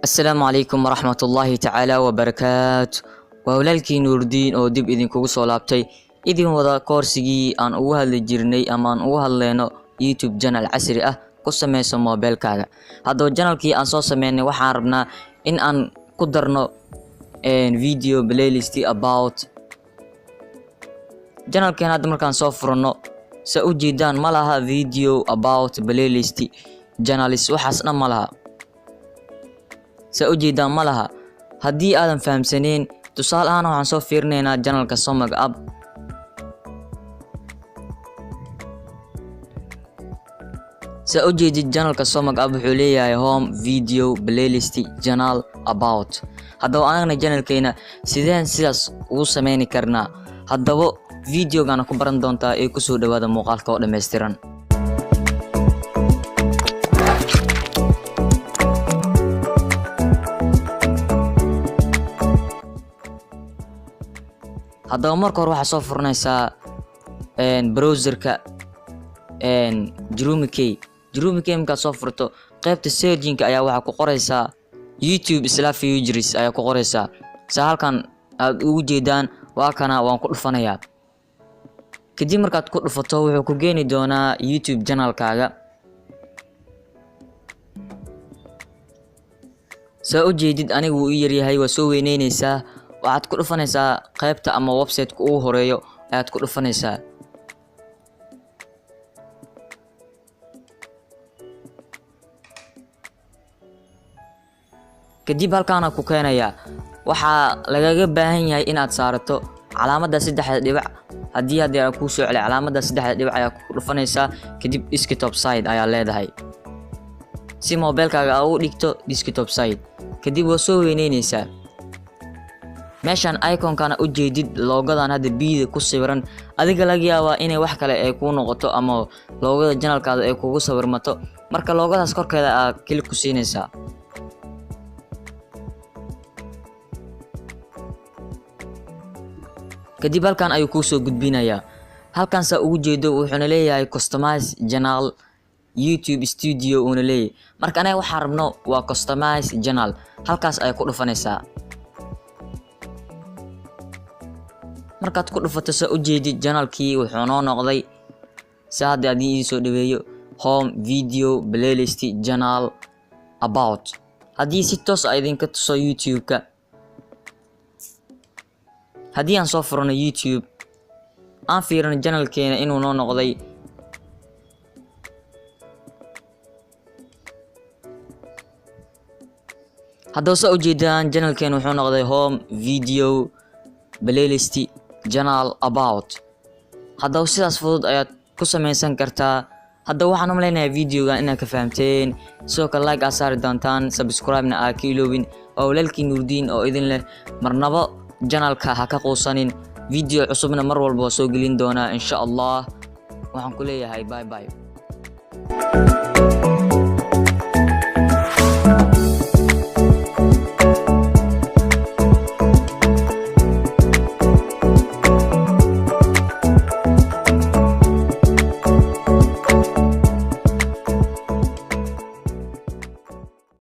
السلام عليكم ورحمة الله تعالى وبركاته. وولالكي نور الدين oo dib idinkugu soo laabtay idin wada koorsigii aan ugu hadli jirnay ama aan ugu hadleyno YouTube channel casri ah ku sameyso mobilkaaga. Haddaba channelkii aan soo sameynay waxaan rabnaa in aan ku darno video playlist about channelkeen. hadda markaan soo furno sa u jeedaan ma laha video about playlist channels waxaasna ma laha sa u jeedaan ma laha. haddii aadan fahamsaneen tusaale ahaan waxaan soo fiirinaynaa channelka Somag App. sa u jeedid channelka Somag App wuxuu leeyahay home video playlist channel about. haddaba anagna channelkeena sideen sidaas ugu sameyni karnaa? haddaba videogan ku baran doontaa ee ku soo dhawaada muuqaalka oo dhameystiran. haddaba marka hore waxaa soo furanaysaa browserka Chromekey markaad soo furto qaybta searching-ka ayaa waxaa ku qoraysaa YouTube/Fujris ayaa ku qoraysaa. sa halkan aad ugu jeedaan waa kana waan ku dhufanayaa. kadib markaad ku dhufato wuxuu ku geeni doonaa YouTube channelkaaga. sa u jeedid anigu uu yaryahay waa soo weyneynaysaa. waxaad ku dhufanaysaa qaybta ama website-ka ugu horeeyo ayaad ku dhufanaysaa. kadib halkaana ku keenaya waxaa lagaga baahan yahay inaad saarato calaamadda 3 dhibic. haddii aad ku soo celay calaamadda 3 dhibic ayaa ku dhufanaysaa. kadib desktop side ayaa leedahay si mobilkaaga aad u dhigto desktop side. kadib waa soo weyneynaysaa. meeshan icon-kana u jeedid logodan hadda bida ku sawiran adiga laga yaabaa inay wax kale ay ku noqoto ama logada channelkaada ay kugu sawirmato. marka logadaas korkeeda aad click ku siinaysaa. kadib halkan ayuu ku soo gudbinayaa. halkan sa ugu jeedo wuxuuna leeyahay customize channel YouTube studio una leeyahay. marka anaga waxaan rabno waa customize channel. halkaas ay ku dhufanaysaa. markaad ku dhufato sa u jeedid channelkii wuxuu noo noqday sa hadda adii soo dhaweeyo home video playlist channel about. haddii si toos ah idinka tuso YouTube-ka, haddii aan soo furno YouTube aan fiirino channelkeena inuu noo noqday haddaba sa u jeedaan channelkeena wuxuu noqday home video playlist channel about. haddaba sidaas fudud ayaad ku sameysan kartaa. haddaba waxaan u maleynayaa videoga inaad ka fahamteen. sidoo kale like aad saari doontaan, subscribe-na aad ka iloobin. waa walaalkii Nuurdiin oo idin leh marnaba channelka ha ka quusanin. video cusubna mar walba soo gelin doonaa insha Allah. waxaan ku leeyahay bye bye.